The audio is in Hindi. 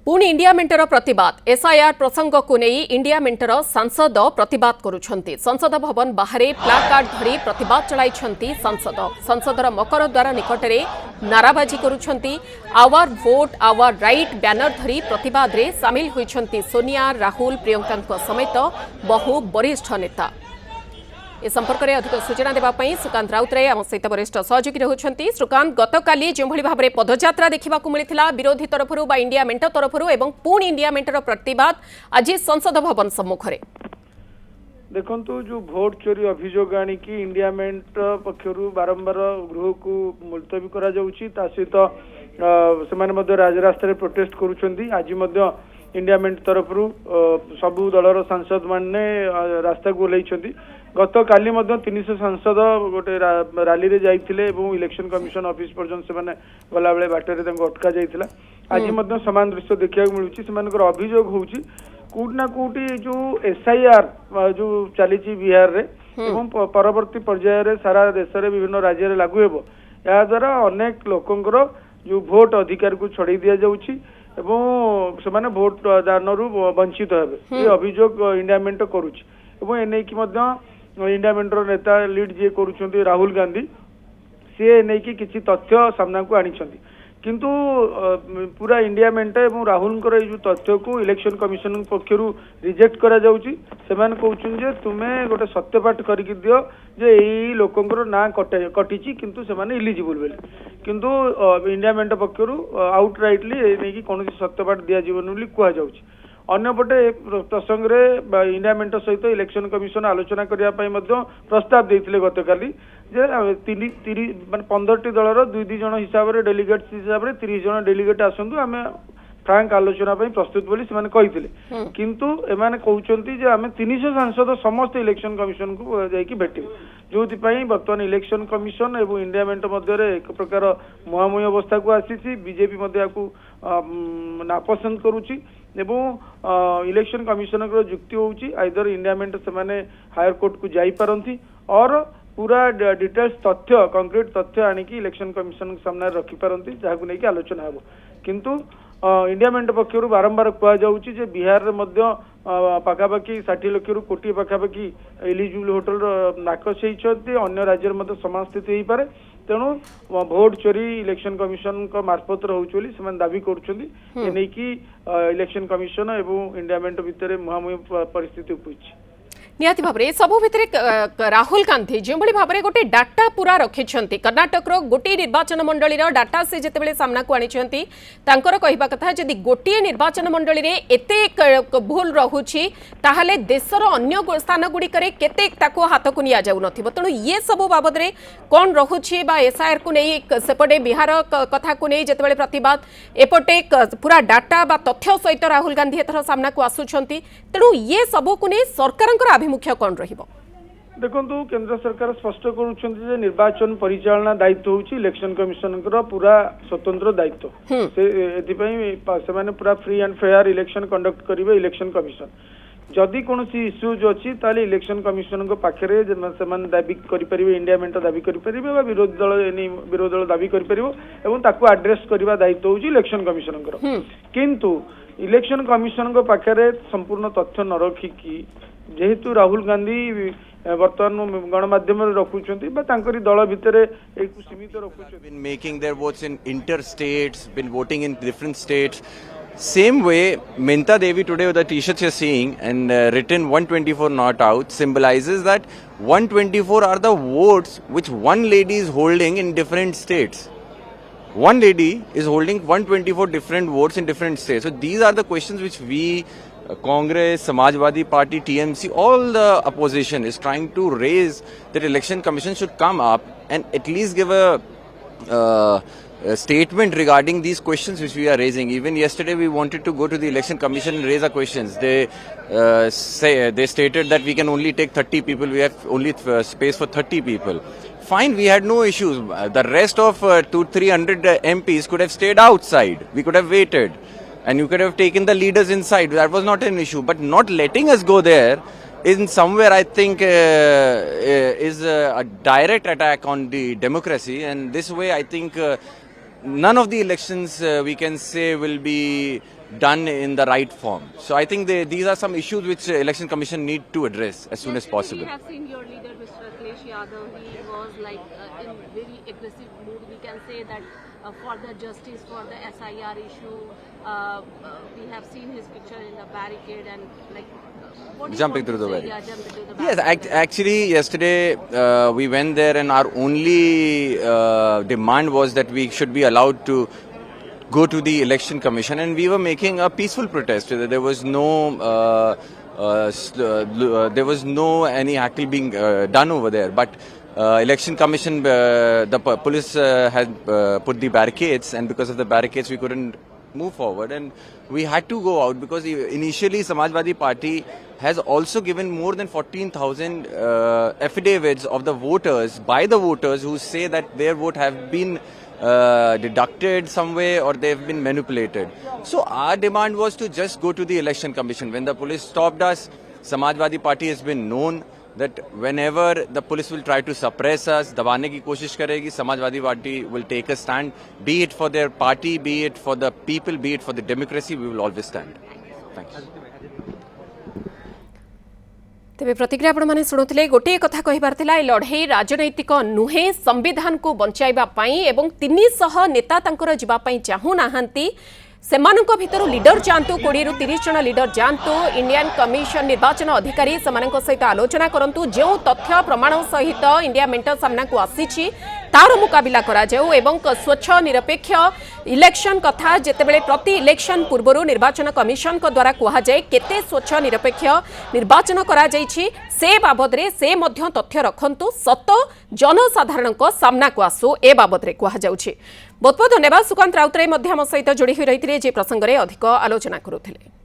पुणी इंडिया मेंटर प्रतिवाद एसआईआर प्रसंग को नहीं इंडिया मेंटर सांसद प्रतिवाद करुछंती। संसद भवन बाहर प्लाकार्ड धरी प्रतिवाद चलाइछंती सांसद। संसदर मकर द्वार निकटरे नाराबाजी करुछंती। Our vote our right banner धरी प्रतिवाद रे सामिल होइछंती सोनिया, राहुल, प्रियंका समेत बहु वरिष्ठ नेता। ए संपर्क में अधिक सूचना देवाई सुकांत राउतराय आम सहित वरिष्ठ सहयोगी रहउछंती। सुकांत, गतकाली जो भाव में पदयात्रा देखा मिलता विरोधी तरफ इंडिया मेंट तरफ एवं पुणी इंडिया मेंटर प्रतिवाद आज संसद भवन सम्मुख में देखु जो भोट चोरी अभियोग आणिकी इंडिया मेंट पक्षर बारंबार गृह को मुलतवी करा जाउची। ता सहित से राजरास्ता प्रोटेस्ट करुछंती। आज इंडिया मेंट तरफ सबु दलर सांसद माने रास्ता को ओल्लैछंती। गत काली 300 सांसद गोटे रैली रे जाइथिले एवं इलेक्शन कमिशन ऑफिस पर्यंत से गला बेले बाटर अटका जाइथिला। आज समान दृश्य देखा मिलूची। सेमानकर अभियोग होउची कोट ना कोटी जो एसआईआर जो चली बिहार रे एवं परवर्ती पर्याय रे सारा देश रे विभिन्न राज्य रे लागू हेबो। या द्वारा अनेक लोकंकर जो भोट अधिकार को छड़ाई दिया जाउची एवं से भोट दानरू वंचित हेबे। ये अभियोग इंडिया मेंट करूची एवं एने की इंडिया मेंटर नेता लीड जी करुछंती राहुल गांधी सी नहीं कि किसी तथ्य सामना को आनिछंती। किंतु पूरा इंडिया मेंट एवं राहुल जो तथ्य को इलेक्शन कमिशन पक्षर रिजेक्ट करा जाउची। सेमान कहउछन जे तुमे गोटे सत्यपाठ करके दियो जे एई लोकंकर ना कटिची किंतु सेमाने इलिजिबल बेले। किंतु इंडिया मेंट पक्षर आउटराइटली नहीं कि कौन सत्यपाठ दिया जीवन बोली कहा जाउची। अन्यपटे प्रसंग में इंडिया मेंट सहित इलेक्शन कमिशन आलोचना करने प्रस्ताव देते गतकाली जे 15टी दलर 2-2 जन हिसाब से डेलीगेट्स हिसाब से 30 जन डेलीगेट आसतु आम फ्रांक आलोचना प्रस्तुत बोली से कहते। किंतु एमाने कहउचंती जे आम 300 सांसद समस्त इलेक्शन कमिशन को जाइकी भेटू जो बर्तमान इलेक्शन कमिशन एवं इंडिया मेंट मध्य एक प्रकार मुहांमुही अवस्था को आसी। बीजेपी नापसंद करुच्ची एवं इलेक्शन कमिशन जुक्ति होउची आइदर इंडिया मेंट से हायर कोर्ट को जाई पारंती और पूरा डिटेल्स तथ्य कंक्रीट तथ्य आनिकी इलेक्शन कमिशन सामने रखी पारंती जहां नहीं आलोचना हेबो। किंतु इंडिया मेंट पक्षर बारंबार कह जाउची जे बिहार रे पाखापाखि 60 लाख रु कोटी पाखापाखि एलिजिबल होटल नाकस होती। अन्य राज्य में समान स्थिति हो पारे। तेणु भोट चोरी इलेक्शन कमिशन मार्फत रोचे दाबी करुँच इलेक्शन कमिशन एवं इंडिया मेंट भितर मुहांमुही परिस्थिति उपजी। निहाती भाव में सबु भितर राहुल गांधी जो भाव में गोटे डाटा पूरा रखिंट कर्णाटक गोटे निर्वाचन मंडली डाटा से जिते सामना को आनी कहवा कथा जदि गोटे निर्वाचन मंडली रे एते भूल रहुछि ताहले देशर अन्य स्थान गुड़िक हाथ को नि जाऊ नथिबो। तेणु ये सबु बाबद रे कौन रहुछि बा एसआईआर को नहीं सेपटे बिहार कथा को नहीं जिते प्रतिवाद एपटे पूरा डाटा बा तथ्य सहित राहुल गांधी एथर सामना को आसुछंती। तेणु ये सबु को नहीं सरकार अभिमुख्य कौन रहिबो? देखंतु केंद्र सरकार स्पष्ट करुछंती जे निर्वाचन परिचालना दायित्व होउची इलेक्शन कमिशन पूरा स्वतंत्र दायित्व। से एथिपई से पूरा free and fair election conduct करिवे इलेक्शन कमिशन। जदि कौन इश्यूज अच्छी ताले इलेक्शन कमिशन को पाखे दाबी करें इंडिया मेंट दाबी करें विरोधी दल दाबी कर आड्रेस करने दायित्व होउची इलेक्शन कमिशन। किंतु इलेक्शन कमिशन को पाखे संपूर्ण तथ्य न रखिकी जेहेतु राहुल गांधी वर्तमान गणमाध्यम रखुचंती दल भितर सीमित रखुचंती making their votes in inter states been voting in different states. Same way, Menta Devi today with the t-shirts you're seeing and written 124 not out symbolizes that 124 are the votes which one lady is holding in different states. One lady is holding 124 different votes in different states. So these are the questions which we, Congress, Samajwadi Party, TMC, all the opposition is trying to raise that election commission should come up and at least give a statement regarding these questions which we are raising. Even yesterday we wanted to go to the election commission and raise our questions. They stated that we can only take 30 people, we have only space for 30 people. Fine, we had no issues. The rest of 200-300 MPs could have stayed outside. We could have waited and you could have taken the leaders inside. That was not an issue. But not letting us go there in somewhere I think is a direct attack on the democracy, and this way I think none of the elections we can say will be done in the right form. So I think these are some issues which Election Commission need to address as soon as possible. We have seen your leader, Mr. Akhilesh Yadav. He was like in very aggressive mood. We can say that for the justice, for the SIR issue, we have seen his picture in the barricade and like what do you Jumping want to through the say? barricade. Yeah, jumping through the Yes, barricade. actually, yesterday we went there, and our only demand was that we should be allowed to go to the election commission, and we were making a peaceful protest. There was no there was no any hackle being done over there, but election commission, the police had put the barricades, and because of the barricades we couldn't move forward, and we had to go out because initially Samajwadi Party has also given more than 14,000 affidavits of the voters by the voters who say that their vote have been deducted some way or they've been manipulated. So our demand was to just go to the election commission. When the police stopped us, Samajwadi Party has been known that whenever the police will try to suppress us, dabane ki koshish karegi, Samajwadi Party will take a stand, be it for their party, be it for the people, be it for the democracy, we will always stand. Thank you. तेबे प्रतिक्रिया आपण माने सुनुथिले गोटे कथा कहिबार थिला ए लढेई राजनैतिक नुहे संविधान को बंचाइबा पई एवं 300 नेता तांकर जिबा पई चाहू नाहंती सेमानक भितर लीडर जांतु 20 रु 30 जन लीडर जांतु इंडियन कमिशन निर्वाचन अधिकारी सेमानक सहित आलोचना करंतु जो तथ्य प्रमाण सहित इंडिया मेंटर सामना को आसीछि तार मुकाबिला करा जाऊ एवं स्वच्छ निरपेक्ष इलेक्शन कथा जेतेबेले प्रति इलेक्शन पूर्वरु निर्वाचन कमिशन को द्वारा कहा जाए केते स्वच्छ निरपेक्ष निर्वाचन करा जाइछि से बाबद रे से मध्य तथ्य रखंतु सत जनसाधारण को सामना को आसु ए बाबद रे कहा जाउछि। बहुत बहुत धन्यवाद। सुकांत राउतराय मध्य हम सहित जोड़ी होई रहिथिले जे प्रसंग रे अधिक आलोचना करुथिले।